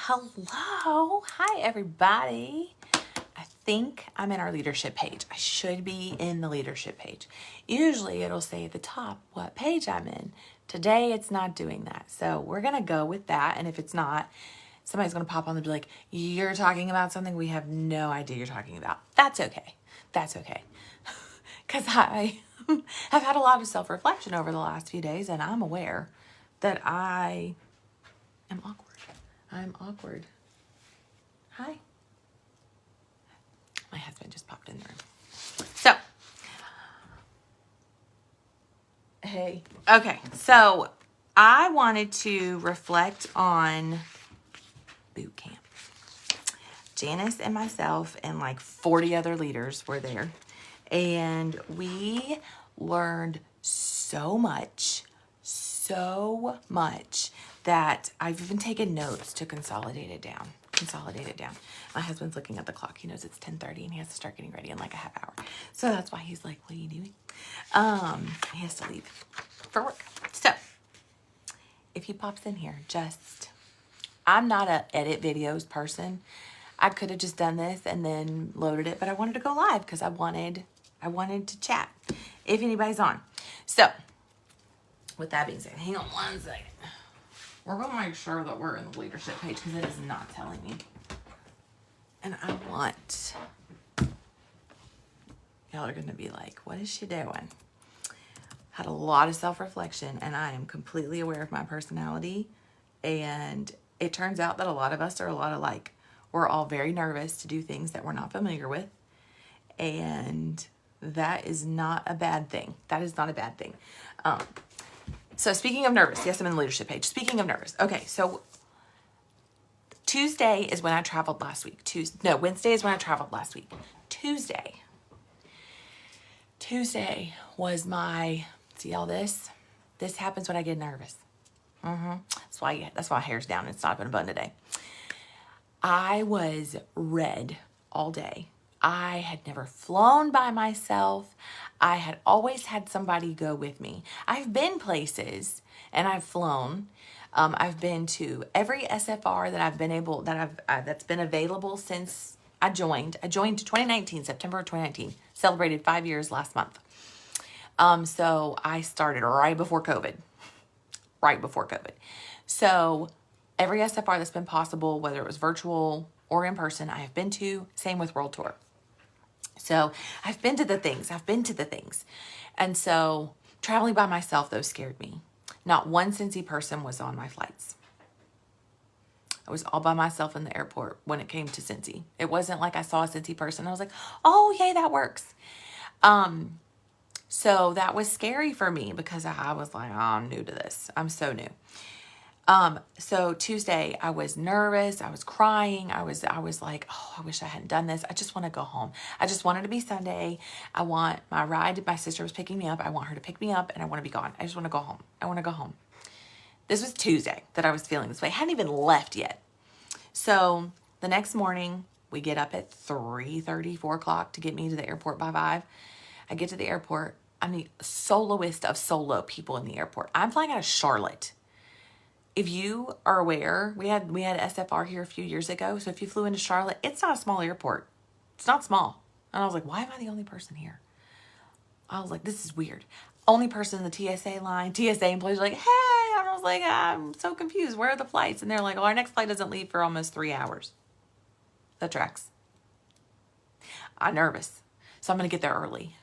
Hello. Hi, everybody. I think I'm in our leadership page. I should be in the leadership page. Usually it'll say at the top what page I'm in. Today it's not doing that. So we're going to go with that. And if it's not, somebody's going to pop on and be like, you're talking about something we have no idea you're talking about. That's okay. That's okay. Because I have had a lot of self-reflection over the last few days, and I'm aware that I am awkward. I'm awkward. Hi. My husband just popped in the room. So, hey. Okay, so I wanted to reflect on boot camp. Janice and myself and like 40 other leaders were there. And we learned so much that I've even taken notes to consolidate it down. My husband's looking at the clock. He knows it's 10:30 and he has to start getting ready in like a half hour. So that's why he's like, what are you doing? He has to leave for work. So if he pops in here, I'm not a edit videos person. I could have just done this and then loaded it, but I wanted to go live because I wanted to chat if anybody's on. So with that being said, hang on one second. We're going to make sure that we're in the leadership page because it is not telling me. And y'all are going to be like, what is she doing? Had a lot of self-reflection, and I am completely aware of my personality. And it turns out that a lot of us are a lot alike. We're all very nervous to do things that we're not familiar with. And that is not a bad thing. That is not a bad thing. So speaking of nervous, yes, I'm in the leadership page. Speaking of nervous. Okay, so Tuesday is when I traveled last week. Wednesday is when I traveled last week. Tuesday was see all this? This happens when I get nervous. That's why hair's down. It's not been a button today. I was red all day. I had never flown by myself. I had always had somebody go with me. I've been places and I've flown. I've been to every SFR that I've been that's been available since I joined. I joined 2019, September of 2019. Celebrated 5 years last month. So I started right before COVID. So every SFR that's been possible, whether it was virtual or in person, I have been to. Same with World Tour. So I've been to the things. And so traveling by myself, though, scared me. Not one Cincy person was on my flights. I was all by myself in the airport when it came to Cincy. It wasn't like I saw a Cincy person. I was like, oh, yay, that works. So that was scary for me because I was like, oh, I'm new to this. I'm so new. So Tuesday I was nervous. I was crying. I was like, oh, I wish I hadn't done this. I just want to go home. I just wanted to be Sunday. I want my ride. My sister was picking me up. I want her to pick me up and I want to be gone. I just want to go home. I want to go home. This was Tuesday that I was feeling this way. I hadn't even left yet. So the next morning we get up at 3:30, 4 o'clock to get me to the airport by 5. I get to the airport. I'm the soloist of solo people in the airport. I'm flying out of Charlotte. If you are aware, we had SFR here a few years ago. So if you flew into Charlotte, it's not a small airport. It's not small. And I was like, why am I the only person here? I was like, this is weird. Only person in the TSA line. TSA employees are like, hey. And I was like, I'm so confused. Where are the flights? And they're like, well, our next flight doesn't leave for almost 3 hours. That tracks. I'm nervous. So I'm going to get there early.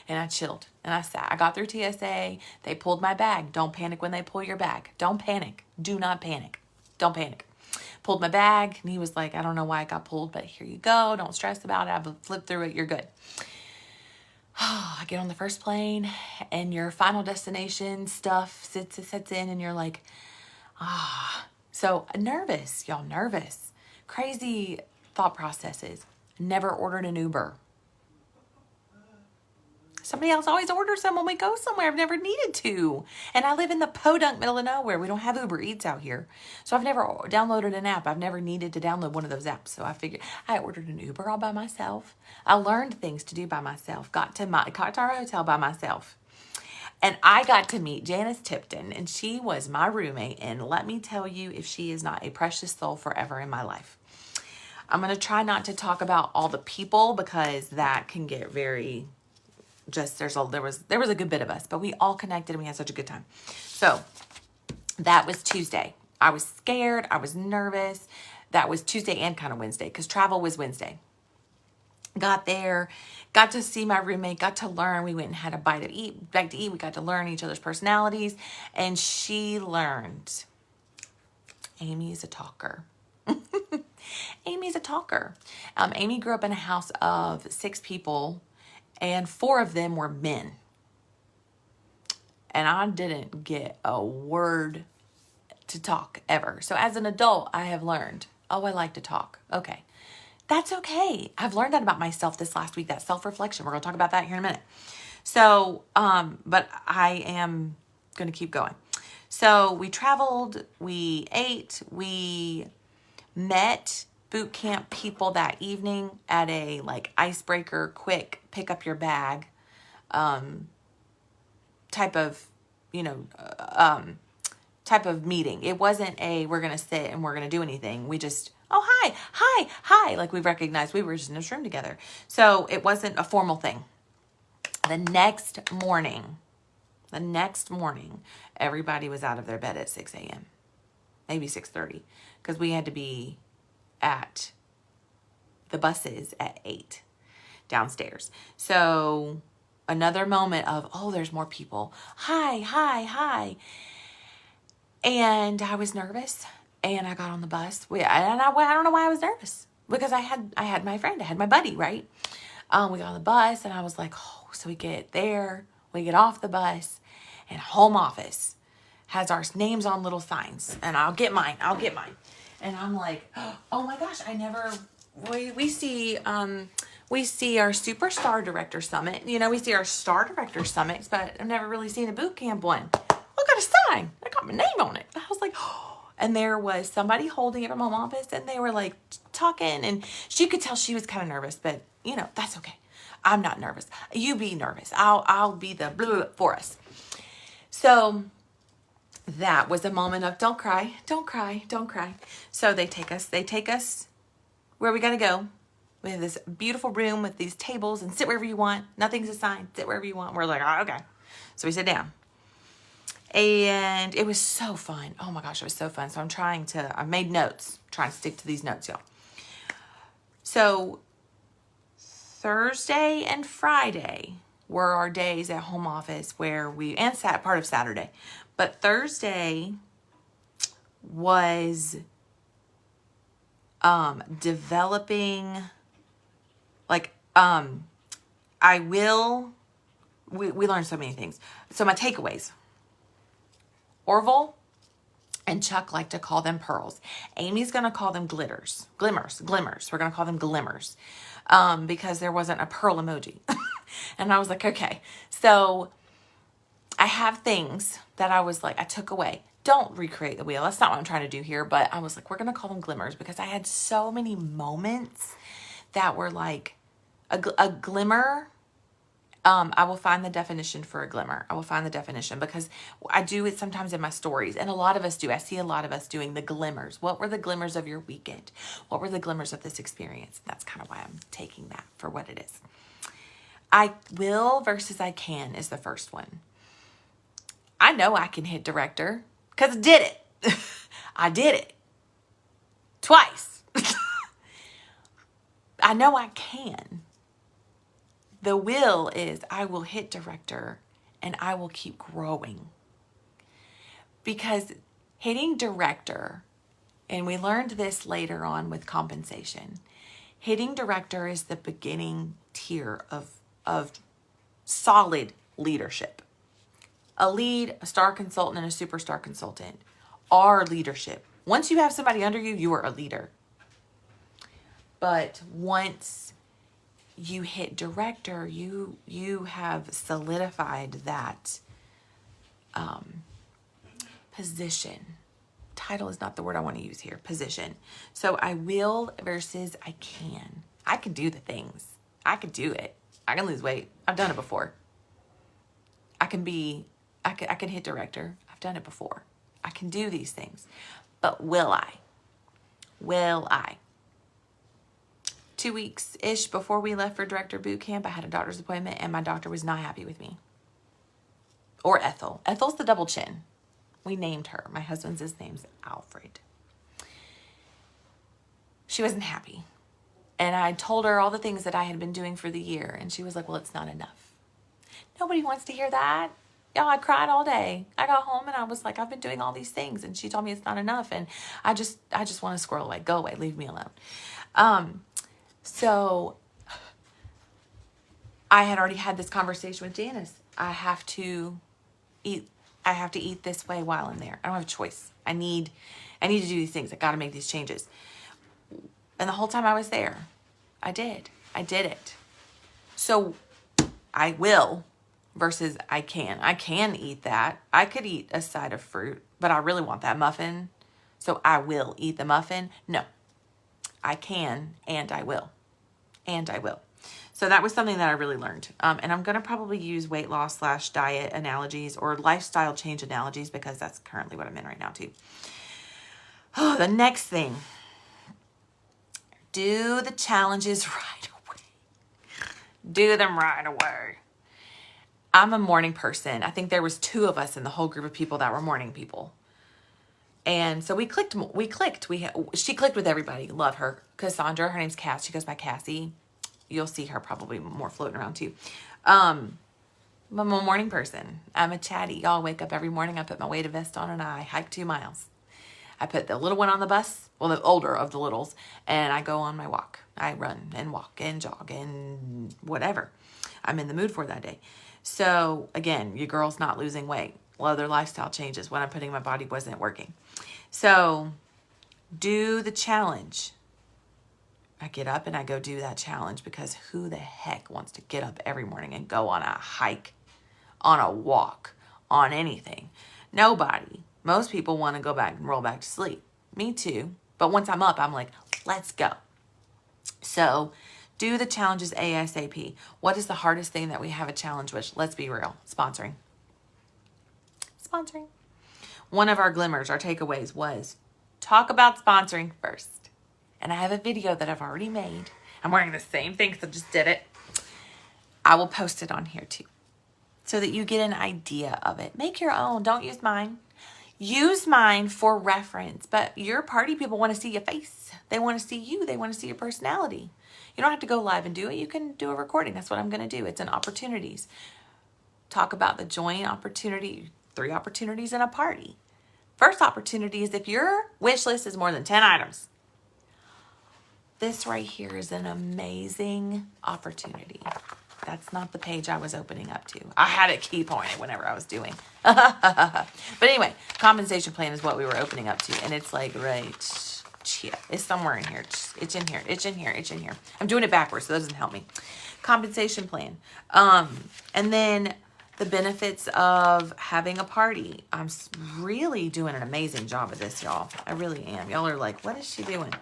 And I chilled and I sat. I got through TSA. They pulled my bag. Don't panic when they pull your bag. Don't panic. Do not panic. Don't panic. Pulled my bag and he was like, I don't know why it got pulled, but here you go. Don't stress about it. I've flipped through it. You're good. I get on the first plane and your final destination stuff sets in and you're like, So nervous, y'all, nervous. Crazy thought processes. Never ordered an Uber. Somebody else always orders them when we go somewhere. I've never needed to. And I live in the podunk middle of nowhere. We don't have Uber Eats out here. So I've never downloaded an app. I've never needed to download one of those apps. So I figured I ordered an Uber all by myself. I learned things to do by myself. Got to our hotel by myself. And I got to meet Janice Tipton, and she was my roommate. And let me tell you, if she is not a precious soul forever in my life. I'm going to try not to talk about all the people because that can get very just, there was a good bit of us, but we all connected and we had such a good time. So that was Tuesday. I was scared. I was nervous. That was Tuesday and kind of Wednesday because travel was Wednesday. Got there, got to see my roommate, got to learn. We went and had a bite to eat. We got to learn each other's personalities, and she learned Amy is a talker. Amy's a talker. Amy grew up in a house of 6 people, and 4 of them were men. And I didn't get a word to talk ever. So as an adult, I have learned, oh, I like to talk. Okay. That's okay. I've learned that about myself this last week, that self-reflection. We're going to talk about that here in a minute. So, but I am going to keep going. So we traveled, we ate, we met boot camp people that evening at a like icebreaker, quick, pick up your bag, type of, type of meeting. It wasn't a, we're going to sit and we're going to do anything. We just, oh, hi. Like we recognized we were just in this room together. So it wasn't a formal thing. The next morning, everybody was out of their bed at 6 a.m., maybe 6:30, because we had to be at the buses at 8 downstairs. So another moment of, oh, there's more people. Hi. And I was nervous, and I got on the bus. I don't know why I was nervous, because I had my friend, I had my buddy, right? We got on the bus, and I was like, oh, so we get there, we get off the bus, and home office has our names on little signs, and I'll get mine. And I'm like, oh my gosh, we see our superstar director summit. We see our star director summits, but I've never really seen a boot camp one. I got a sign. I got my name on it. I was like, oh. And there was somebody holding it from home office, and they were like talking, and she could tell she was kind of nervous, but that's okay. I'm not nervous. You be nervous. I'll be the blah, blah, for us. So that was a moment of don't cry. So they take us where we got to go. We have this beautiful room with these tables, and sit wherever you want. Nothing's assigned. Sit wherever you want. We're like, oh, okay. So we sit down. And it was so fun. Oh my gosh, it was so fun. So I made notes, trying to stick to these notes, y'all. So Thursday and Friday were our days at home office and part of Saturday. But Thursday was developing, we learned so many things. So my takeaways. Orville and Chuck like to call them pearls. Amy's going to call them glimmers. We're going to call them glimmers because there wasn't a pearl emoji. And I was like, okay. So I have things that I was like, I took away. Don't recreate the wheel. That's not what I'm trying to do here. But I was like, we're going to call them glimmers because I had so many moments that were like a glimmer. I will find the definition for a glimmer. I will find the definition because I do it sometimes in my stories, and a lot of us do. I see a lot of us doing the glimmers. What were the glimmers of your weekend? What were the glimmers of this experience? That's kind of why I'm taking that for what it is. I will versus I can is the first one. I know I can hit director because I did it. I did it twice. I know I can. The will is I will hit director and I will keep growing. Because hitting director, and we learned this later on with compensation, hitting director is the beginning tier of solid leadership. A lead, a star consultant, and a superstar consultant are leadership. Once you have somebody under you, you are a leader. But once you hit director, you have solidified that position. Title is not the word I want to use here. Position. So I will versus I can. I can do the things. I can do it. I can lose weight. I've done it before. I can be I can hit director. I've done it before. I can do these things. But will I? Will I? 2 weeks-ish before we left for director boot camp, I had a doctor's appointment and my doctor was not happy with me. Or Ethel. Ethel's the double chin. We named her. My husband's name's Alfred. She wasn't happy. And I told her all the things that I had been doing for the year. And she was like, well, it's not enough. Nobody wants to hear that. Y'all, I cried all day. I got home and I was like, I've been doing all these things. And she told me it's not enough. And I just want to squirrel away. Go away. Leave me alone. So I had already had this conversation with Janice. I have to eat this way while I'm there. I don't have a choice. I need to do these things. I got to make these changes. And the whole time I was there, I did it. So I will versus I can. I can eat that. I could eat a side of fruit, but I really want that muffin. So I will eat the muffin. No, I can and I will. And I will. So that was something that I really learned. And I'm going to probably use weight loss / diet analogies or lifestyle change analogies because that's currently what I'm in right now too. Oh, the next thing. Do the challenges right away. Do them right away. I'm a morning person. I think there was 2 of us in the whole group of people that were morning people. And so we clicked. She clicked with everybody. Love her. Cassandra, her name's Cass. She goes by Cassie. You'll see her probably more floating around too. I'm a morning person. I'm a chatty. Y'all wake up every morning. I put my weighted vest on and I hike 2 miles. I put the little one on the bus, well, the older of the littles, and I go on my walk. I run and walk and jog and whatever I'm in the mood for that day. So again, your girl's not losing weight. Well, other lifestyle changes. What I'm putting in my body wasn't working. So do the challenge. I get up and I go do that challenge because who the heck wants to get up every morning and go on a hike, on a walk, on anything? Nobody. Most people want to go back and roll back to sleep. Me too. But once I'm up, I'm like, let's go. So do the challenges ASAP. What is the hardest thing that we have a challenge with? Let's be real. Sponsoring. One of our glimmers, our takeaways was talk about sponsoring first. And I have a video that I've already made. I'm wearing the same thing, so just did it. I will post it on here too, so that you get an idea of it. Make your own. Don't use mine. Use mine for reference, but your party people want to see your face. They want to see you. They want to see your personality. You don't have to go live and do it. You can do a recording. That's what I'm going to do. It's an opportunities. Talk about the join opportunity, 3 opportunities in a party. First opportunity is if your wish list is more than 10 items. This right here is an amazing opportunity. That's not the page I was opening up to. I had it key pointed whenever I was doing. But anyway, compensation plan is what we were opening up to. And it's like right here. It's somewhere in here. It's in here. It's in here. It's in here. I'm doing it backwards, so that doesn't help me. Compensation plan. And then the benefits of having a party. I'm really doing an amazing job of this, y'all. I really am. Y'all are like, what is she doing?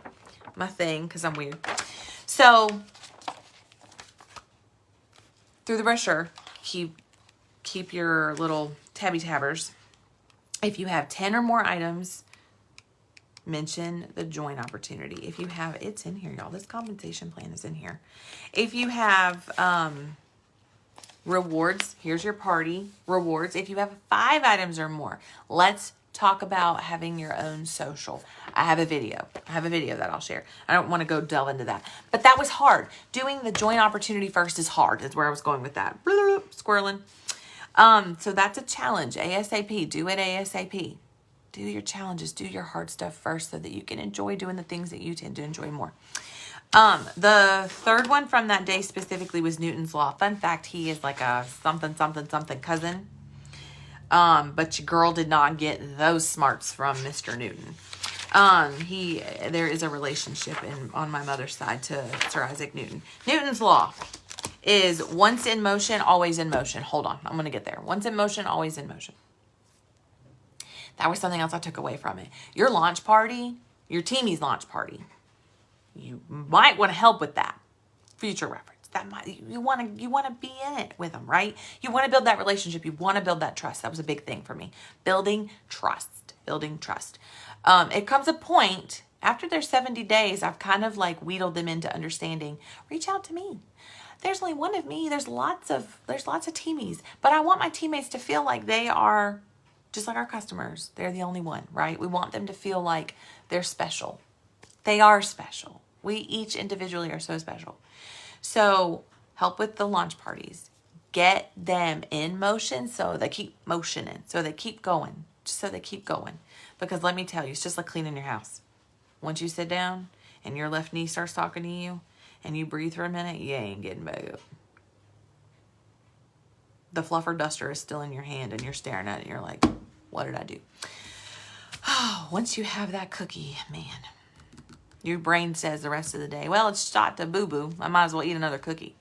My thing, because I'm weird. So through the brochure, keep your little tabby tabbers. If you have 10 or more items, mention the join opportunity. If you have, it's in here, y'all. This compensation plan is in here. If you have rewards, here's your party rewards. If you have 5 items or more, let's talk about having your own social. I have a video that I'll share. I don't want to go delve into that, but that was hard. Doing the join opportunity first is hard. That's where I was going with that. Squirreling. So that's a challenge. ASAP. Do it ASAP. Do your challenges. Do your hard stuff first so that you can enjoy doing the things that you tend to enjoy more. The third one from that day specifically was Newton's Law. Fun fact, he is like a something cousin. But your girl did not get those smarts from Mr. Newton. There is a relationship on my mother's side to Sir Isaac Newton. Newton's Law is once in motion, always in motion. Hold on, I'm going to get there. Once in motion, always in motion. That was something else I took away from it. Your launch party, your teamie's launch party, you might want to help with that. Future reference. You want to be in it with them, right? You want to build that relationship. You want to build that trust. That was a big thing for me. Building trust. It comes a point after their 70 days, I've kind of like wheedled them into understanding, reach out to me. There's only one of me. There's lots of teamies, but I want my teammates to feel like they are just like our customers. They're the only one, right? We want them to feel like they're special. They are special. We each individually are so special. So help with the launch parties. Get them in motion so they keep motioning, so they keep going, just so they keep going. Because let me tell you, it's just like cleaning your house. Once you sit down and your left knee starts talking to you and you breathe for a minute, you ain't getting back up. The fluffer duster is still in your hand and you're staring at it and you're like, what did I do? Oh, once you have that cookie, man, your brain says the rest of the day, well, it's shot to boo-boo. I might as well eat another cookie.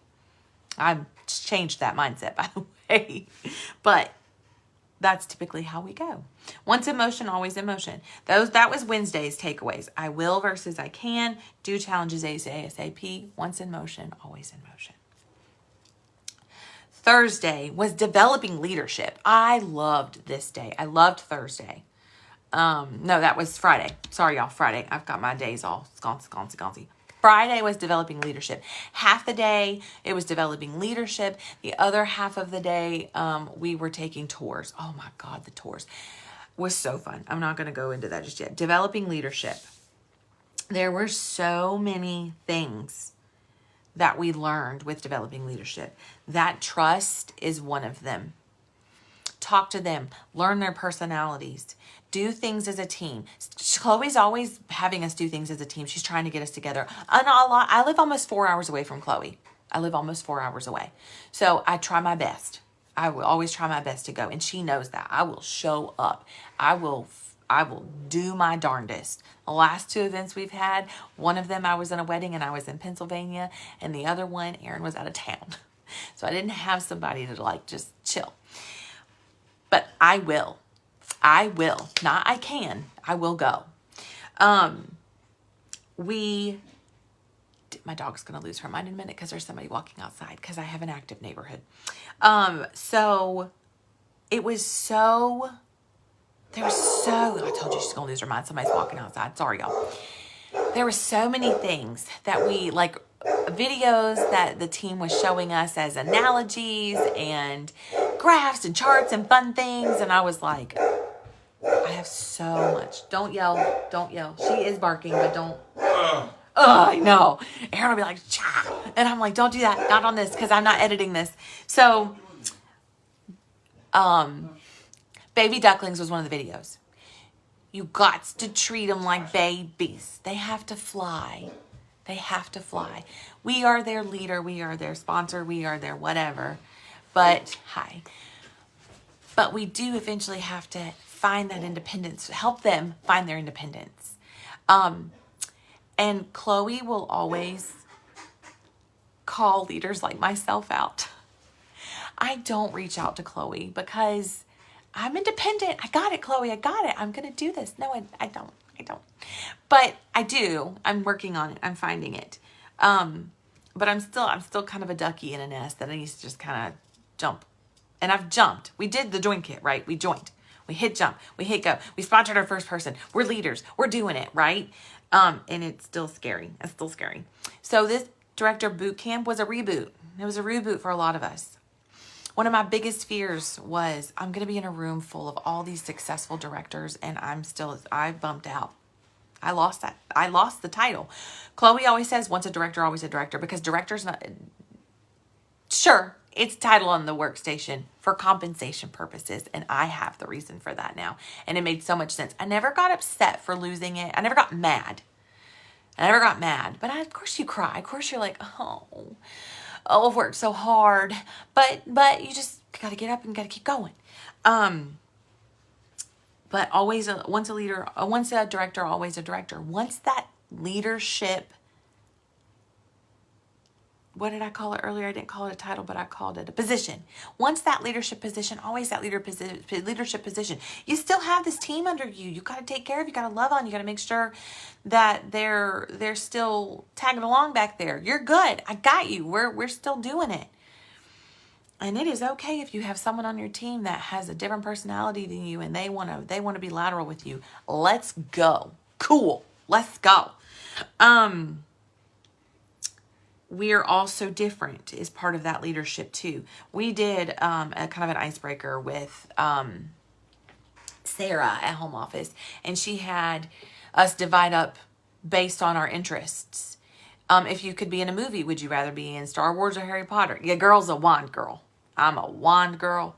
I've changed that mindset, by the way. But that's typically how we go. Once in motion, always in motion. That was Wednesday's takeaways. I will versus I can. Do challenges ASAP. Once in motion, always in motion. Thursday was developing leadership. I loved this day. I loved Thursday. No, that was Friday. Sorry, y'all. Friday. I've got my days all sconcy. Friday was developing leadership. Half the day, it was developing leadership. The other half of the day, we were taking tours. Oh my God, the tours was so fun. I'm not going to go into that just yet. Developing leadership. There were so many things that we learned with developing leadership. That trust is one of them. Talk to them, learn their personalities, do things as a team. Chloe's always having us do things as a team. She's trying to get us together. And I live almost 4 hours away from Chloe. I live almost 4 hours away. So I try my best. I will always try my best to go. And she knows that. I will show up. I will do my darndest. The last 2 events we've had, one of them I was in a wedding and I was in Pennsylvania, and the other one, Aaron was out of town. So I didn't have somebody to like just chill. But I will. Not I can. I will go. My dog's going to lose her mind in a minute because there's somebody walking outside because I have an active neighborhood. So it was so... I told you she's going to lose her mind. Somebody's walking outside. Sorry, y'all. There were so many things that we, like videos that the team was showing us as analogies and graphs and charts and fun things. And I was like, I have so much. Don't yell. She is barking, but don't. I know. Aaron will be like, cha. And I'm like, don't do that. Not on this because I'm not editing this. So, baby ducklings was one of the videos. You got to treat them like babies. They have to fly. We are their leader. We are their sponsor. We are their whatever. But we do eventually have to find that independence, help them find their independence. And Chloe will always call leaders like myself out. I don't reach out to Chloe because I'm independent. I got it, Chloe. I got it. I'm going to do this. No, I don't. But I do. I'm working on it. I'm finding it. But I'm still kind of a ducky in a nest that needs to just kind of jump. And I've jumped. We did the join kit, right? We joined. We hit jump. We hit go. We sponsored our first person. We're leaders. We're doing it, right? And it's still scary. So this director boot camp was a reboot. It was a reboot for a lot of us. One of my biggest fears was I'm going to be in a room full of all these successful directors and I bumped out. I lost that. I lost the title. Chloe always says once a director, always a director, because director's not, sure, it's title on the workstation for compensation purposes. And I have the reason for that now. And it made so much sense. I never got upset for losing it. I never got mad. But of course you cry. Of course you're like, oh, I've worked so hard. But you just got to get up and got to keep going. But always, once a director, always a director. Once that leadership what did I call it earlier? I didn't call it a title, but I called it a position. Once that leadership position, always that leadership position. You still have this team under you. You got to take care of. You got to love on. You got to make sure that they're still tagging along back there. You're good. I got you. We're still doing it. And it is okay if you have someone on your team that has a different personality than you and they want to be lateral with you. Let's go. Cool. Let's go. We're also different is part of that leadership too. We did a kind of an icebreaker with Sarah at home office, and she had us divide up based on our interests. If you could be in a movie, would you rather be in Star Wars or Harry Potter? Yeah, girl's a wand girl. I'm a wand girl.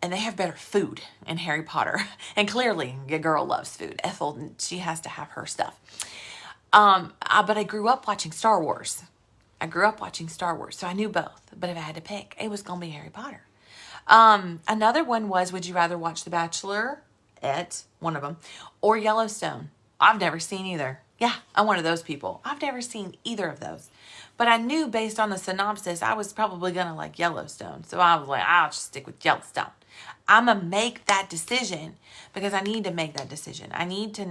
And they have better food in Harry Potter. And clearly, your girl loves food. Ethel, she has to have her stuff. But I grew up watching Star Wars. So I knew both. But if I had to pick, it was going to be Harry Potter. Another one was, would you rather watch The Bachelorette, one of them, or Yellowstone? I've never seen either. Yeah, I'm one of those people. I've never seen either of those. But I knew based on the synopsis, I was probably going to like Yellowstone. So I was like, I'll just stick with Yellowstone. I'm going to make that decision because I need to make that decision. I need to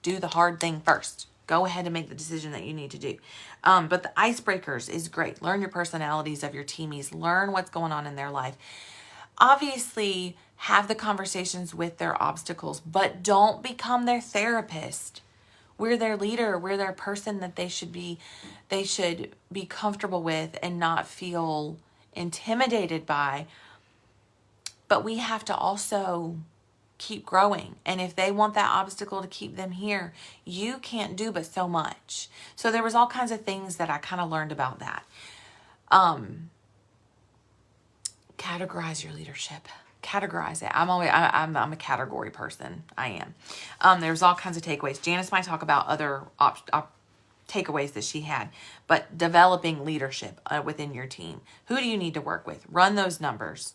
do the hard thing first. Go ahead and make the decision that you need to do. But the icebreakers is great. Learn your personalities of your teamies. Learn what's going on in their life. Obviously, have the conversations with their obstacles, but don't become their therapist. We're their leader. We're their person that they should be comfortable with and not feel intimidated by. But we have to also keep growing. And if they want that obstacle to keep them here, you can't do but so much. So there was all kinds of things that I kind of learned about that. Categorize your leadership. Categorize it. I'm a category person. I am. There's all kinds of takeaways. Janice might talk about other takeaways that she had, but developing leadership within your team. Who do you need to work with? Run those numbers.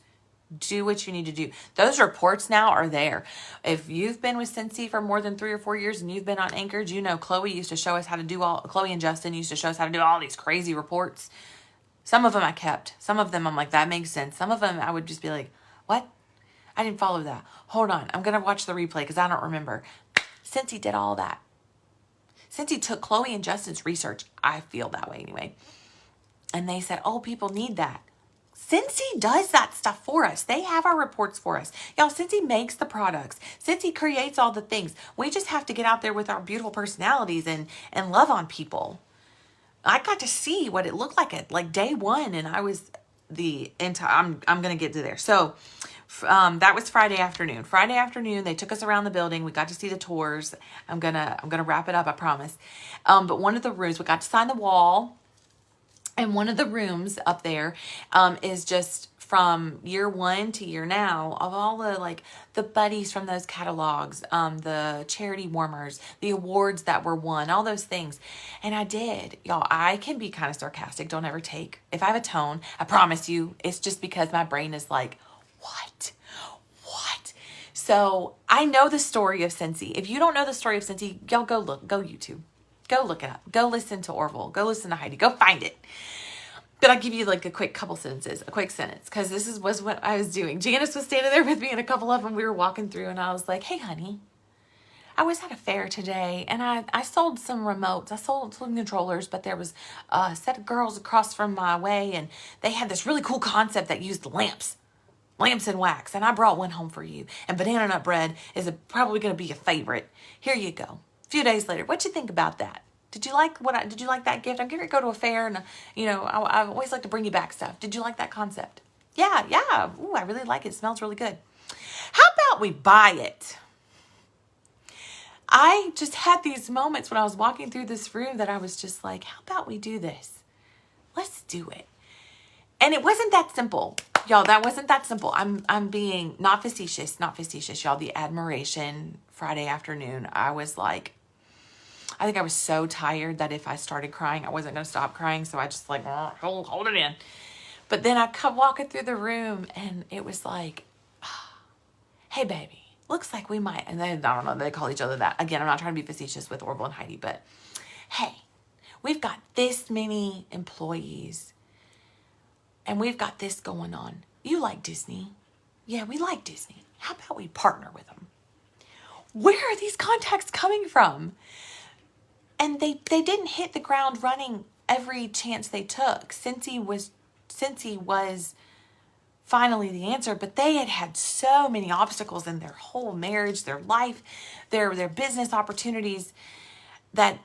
Do what you need to do. Those reports now are there. If you've been with Scentsy for more than 3 or 4 years and you've been on Anchorage, you know Chloe used to show us how to do Chloe and Justin used to show us how to do all these crazy reports. Some of them I kept. Some of them I'm like, that makes sense. Some of them I would just be like, what? I didn't follow that. Hold on. I'm going to watch the replay because I don't remember. Scentsy did all that. Scentsy took Chloe and Justin's research. I feel that way anyway. And they said, oh, people need that. Scentsy does that stuff for us. They have our reports for us. Y'all, Scentsy makes the products. Scentsy creates all the things. We just have to get out there with our beautiful personalities and love on people. I got to see what it looked like at like day one, and I was I'm going to get to there. So that was Friday afternoon. Friday afternoon, they took us around the building. We got to see the tours. I'm gonna wrap it up, I promise. But one of the rooms, we got to sign the wall. And one of the rooms up there is just from year 1 to year now of all the buddies from those catalogs, the charity warmers, the awards that were won, all those things. And I did. Y'all, I can be kind of sarcastic. Don't ever take. If I have a tone, I promise you, it's just because my brain is like, what? So I know the story of Scentsy. If you don't know the story of Scentsy, y'all go YouTube. Go look it up. Go listen to Orville. Go listen to Heidi. Go find it. But I'll give you like a quick sentence, because this was what I was doing. Janice was standing there with me and a couple of them. We were walking through and I was like, hey, honey, I was at a fair today and I sold some remotes. I sold some controllers, but there was a set of girls across from my way and they had this really cool concept that used lamps and wax. And I brought one home for you. And banana nut bread is probably going to be a favorite. Here you go. A few days later, what'd you think about that? Did you like that gift? I'm going to go to a fair and, I always like to bring you back stuff. Did you like that concept? Yeah. Ooh, I really like it. It smells really good. How about we buy it? I just had these moments when I was walking through this room that I was just like, how about we do this? Let's do it. And it wasn't that simple. Y'all, that wasn't that simple. I'm being not facetious, y'all. The admiration Friday afternoon, I was like, I think I was so tired that if I started crying, I wasn't going to stop crying. So I just like, hold it in. But then I come walking through the room and it was like, hey, baby, looks like we might. And then, I don't know, they call each other that. Again, I'm not trying to be facetious with Orville and Heidi, but hey, We've got this many employees and we've got this going on. You like Disney? Yeah, we like Disney. How about we partner with them? Where are these contacts coming from? And they didn't hit the ground running every chance they took. Cincy was finally the answer, but they had so many obstacles in their whole marriage, their life, their business opportunities, that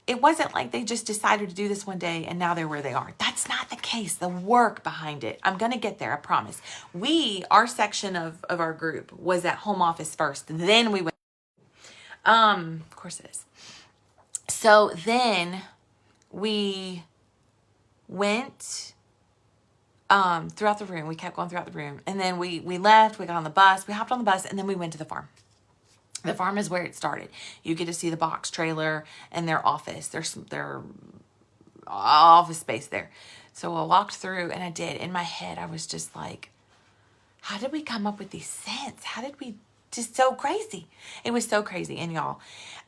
it wasn't like they just decided to do this one day and now they're where they are. That's not the case. The work behind it. I'm going to get there, I promise. Our section of our group was at home office first. Then we went. Of course it is. So then we went throughout the room. We kept going throughout the room. And then we left, we got on the bus, we hopped on the bus, and then we went to the farm. The farm is where it started. You get to see the box trailer and their office, their office space there. So I walked through and I did. In my head, I was just like, how did we come up with these scents? How did we, just so crazy. It was so crazy. And y'all,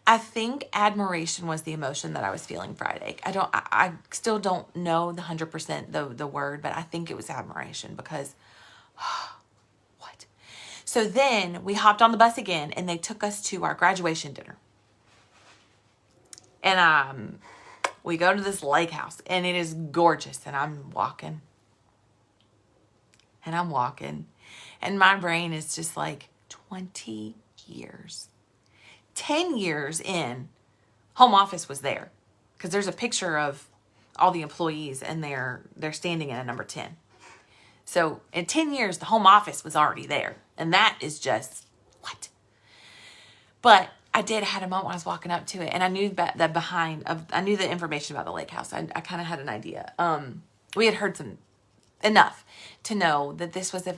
I think admiration was the emotion that I was feeling Friday. I still don't know the 100% the word, but I think it was admiration because what? So then we hopped on the bus again and they took us to our graduation dinner. And we go to this lake house and it is gorgeous. And I'm walking. And my brain is just like 20 years. 10 years in, home office was there. Because there's a picture of all the employees and they're standing in a number 10. So in 10 years, the home office was already there. And that is just, what? But I had a moment when I was walking up to it and I knew I knew the information about the lake house. I kind of had an idea. We had heard enough to know that this was,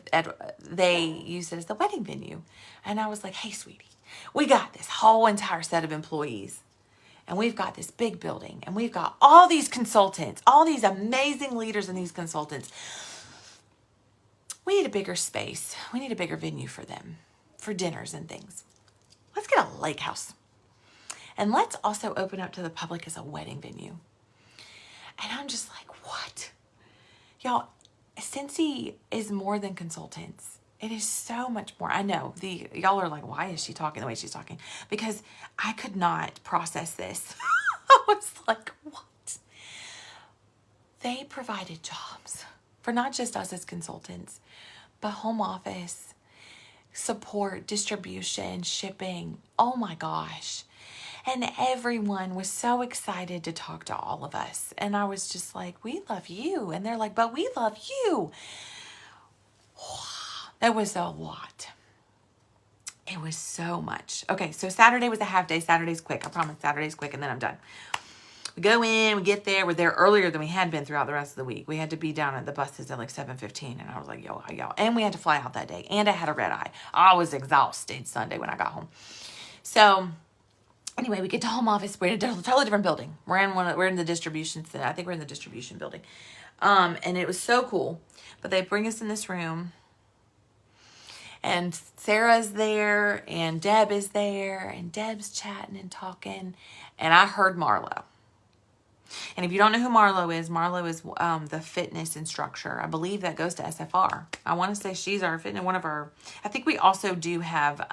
they used it as the wedding venue. And I was like, hey, sweetie, we got this whole entire set of employees. And we've got this big building. And we've got all these consultants, all these amazing leaders and these consultants. We need a bigger space. We need a bigger venue for them, for dinners and things. Let's get a lake house. And let's also open up to the public as a wedding venue. And I'm just like, what? Y'all, Cincy is more than consultants. It is so much more. I know y'all are like, why is she talking the way she's talking? Because I could not process this. I was like, what? They provided jobs for not just us as consultants, but home office, support, distribution, shipping. Oh my gosh. And everyone was so excited to talk to all of us. And I was just like, we love you. And they're like, but we love you. That was a lot. It was so much. Okay, so Saturday was a half day. Saturday's quick. I promise Saturday's quick and then I'm done. We go in, we get there. We're there earlier than we had been throughout the rest of the week. We had to be down at the buses at like 7:15. And I was like, yo. And we had to fly out that day. And I had a red eye. I was exhausted Sunday when I got home. So anyway, we get to home office. We're in a totally different building. We're in the distribution center. I think we're in the distribution building. And it was so cool. But they bring us in this room. And Sarah's there. And Deb is there. And Deb's chatting and talking. And I heard Marlo. And if you don't know who Marlo is the fitness instructor. I believe that goes to SFR. I want to say she's our fitness, I think we also do have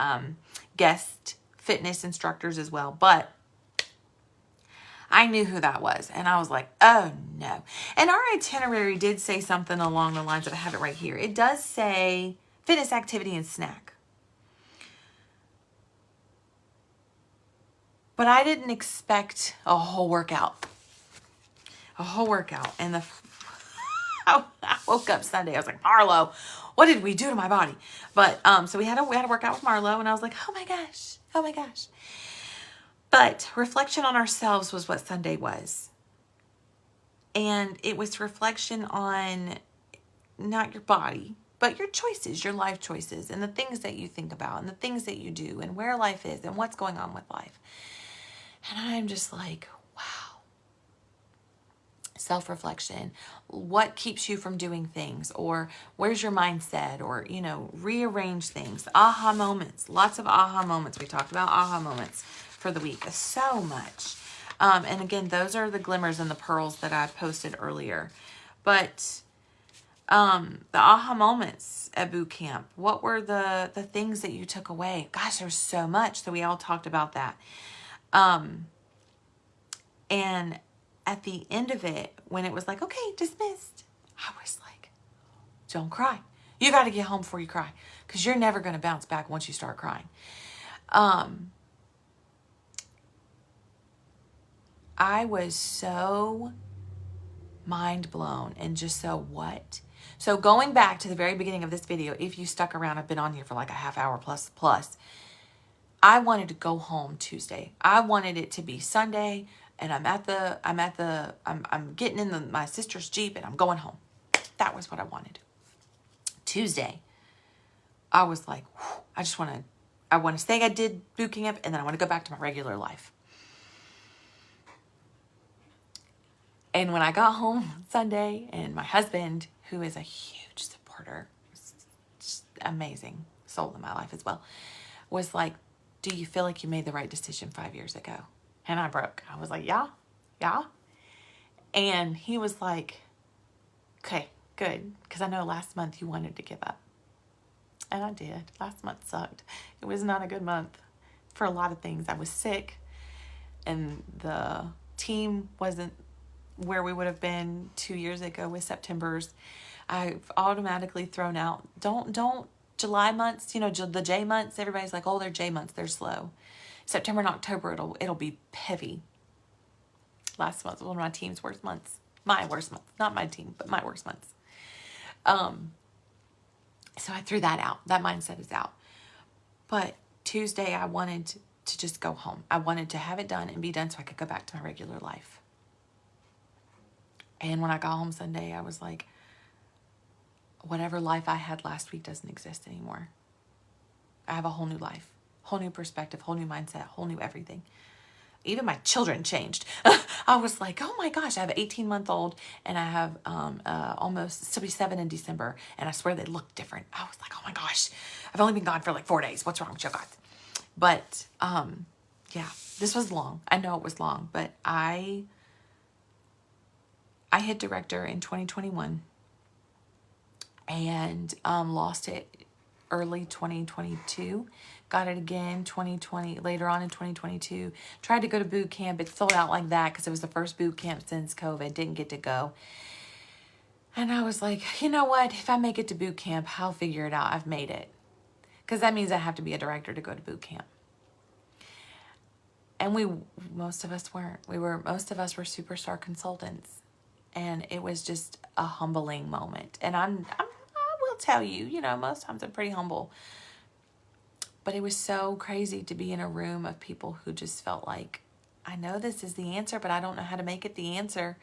guest fitness instructors as well. But I knew who that was. And I was like, oh no. And our itinerary did say something along the lines of, I have it right here. It does say fitness, activity, and snack. But I didn't expect a whole workout. And I woke up Sunday. I was like, Marlo, what did we do to my body? But so we had a workout with Marlo, and I was like, oh my gosh. But reflection on ourselves was what Sunday was. And it was reflection on not your body, but your choices, your life choices, and the things that you think about, and the things that you do, and where life is, and what's going on with life. And I'm just like, wow. Self-reflection. What keeps you from doing things? Or where's your mindset? Or, rearrange things. Aha moments. Lots of aha moments. We talked about aha moments for the week. So much. And again, those are the glimmers and the pearls that I posted earlier. But the aha moments at boot camp, what were the things that you took away? Gosh, there's so much. So we all talked about that. And at the end of it, when it was like, okay, dismissed, I was like, don't cry. You got to get home before you cry, because you're never going to bounce back once you start crying. I was so mind blown and just so what? So going back to the very beginning of this video, if you stuck around, I've been on here for like a half hour plus. I wanted to go home Tuesday. I wanted it to be Sunday, and I'm getting in my sister's Jeep and I'm going home. That was what I wanted. Tuesday, I was like, I want to say I did boot camp, and then I want to go back to my regular life. And when I got home Sunday, and my husband, who is a huge supporter, just amazing soul in my life as well, was like, do you feel like you made the right decision 5 years ago? And I broke. I was like, yeah. And he was like, okay, good. Because I know last month you wanted to give up. And I did. Last month sucked. It was not a good month for a lot of things. I was sick, and the team wasn't where we would have been 2 years ago with September's. I've automatically thrown out, don't July months, the J months, everybody's like, oh, they're J months, they're slow. September and October, it'll be heavy. Last month was one of my team's worst months. My worst month. Not my team, but my worst months. So I threw that out. That mindset is out. But Tuesday, I wanted to just go home. I wanted to have it done and be done so I could go back to my regular life. And when I got home Sunday, I was like, whatever life I had last week doesn't exist anymore. I have a whole new life, whole new perspective, whole new mindset, whole new everything. Even my children changed. I was like, oh my gosh, I have an 18-month-old, and I have still be 7 in December, and I swear they look different. I was like, oh my gosh, I've only been gone for like 4 days. What's wrong with you guys? But yeah, this was long. I know it was long, but I hit director in 2021 and lost it early 2022. Got it again 2020, later on in 2022. Tried to go to boot camp. It sold out like that because it was the first boot camp since COVID. Didn't get to go. And I was like, you know what? If I make it to boot camp, I'll figure it out. I've made it. Because that means I have to be a director to go to boot camp. And most of us weren't. Most of us were superstar consultants. And it was just a humbling moment. And I will tell you, most times I'm pretty humble. But it was so crazy to be in a room of people who just felt like, I know this is the answer, but I don't know how to make it the answer.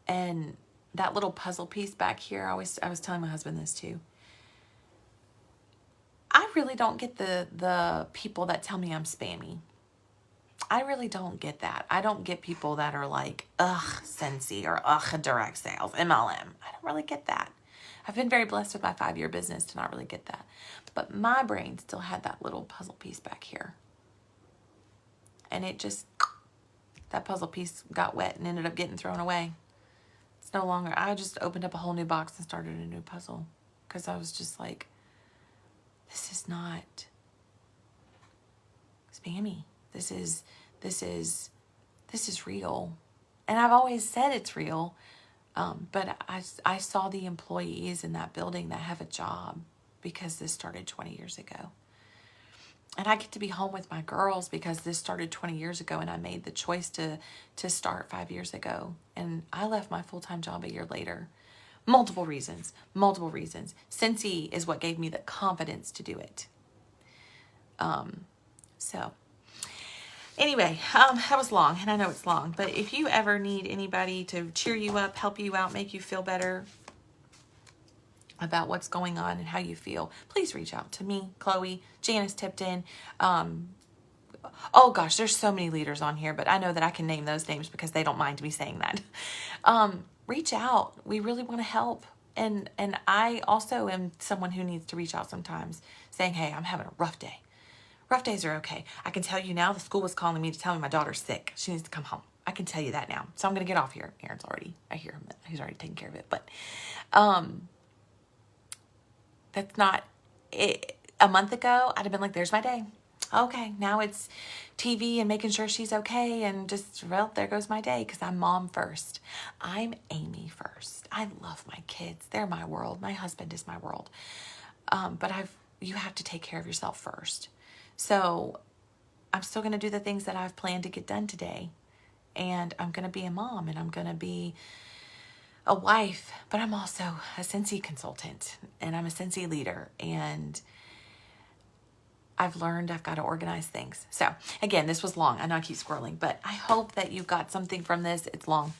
And that little puzzle piece back here, I was telling my husband this too. I really don't get the people that tell me I'm spammy. I really don't get that. I don't get people that are like, ugh, Scentsy, or ugh, direct sales, MLM. I don't really get that. I've been very blessed with my 5-year business to not really get that. But my brain still had that little puzzle piece back here. And that puzzle piece got wet and ended up getting thrown away. It's no longer, I just opened up a whole new box and started a new puzzle. Because I was just like, this is not spammy. This is real. And I've always said it's real. But I saw the employees in that building that have a job because this started 20 years ago. And I get to be home with my girls because this started 20 years ago, and I made the choice to start 5 years ago. And I left my full-time job a year later. Multiple reasons. Scentsy is what gave me the confidence to do it. So anyway, that was long, and I know it's long, but if you ever need anybody to cheer you up, help you out, make you feel better about what's going on and how you feel, please reach out to me, Chloe, Janice Tipton. Oh gosh, there's so many leaders on here, but I know that I can name those names because they don't mind me saying that. Reach out. We really want to help. And I also am someone who needs to reach out sometimes saying, hey, I'm having a rough day. Rough days are okay. I can tell you now, the school was calling me to tell me my daughter's sick. She needs to come home. I can tell you that now. So I'm going to get off here. Aaron's already, I hear him. He's already taking care of it. But that's not it. A month ago, I'd have been like, there's my day. Okay, now it's TV and making sure she's okay and just, well, there goes my day because I'm mom first. I'm Amy first. I love my kids. They're my world. My husband is my world. But you have to take care of yourself first. So I'm still going to do the things that I've planned to get done today. And I'm going to be a mom and I'm going to be a wife, but I'm also a Scentsy consultant and I'm a Scentsy leader. And I've learned I've got to organize things. So again, this was long. I know I keep scrolling, but I hope that you got something from this. It's long.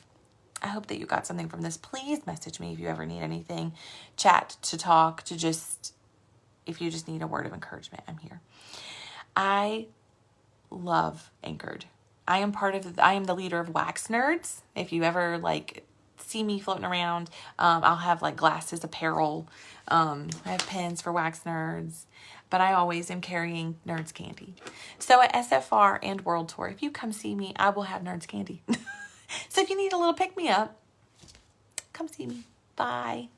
I hope that you got something from this. Please message me if you ever need anything, chat, to talk, to just, if you just need a word of encouragement, I'm here. I love Anchored. I am the leader of Wax Nerds. If you ever see me floating around, I'll have glasses, apparel. I have pins for Wax Nerds, but I always am carrying Nerds candy. So at SFR and World Tour, if you come see me, I will have Nerds candy. So if you need a little pick me up, come see me. Bye.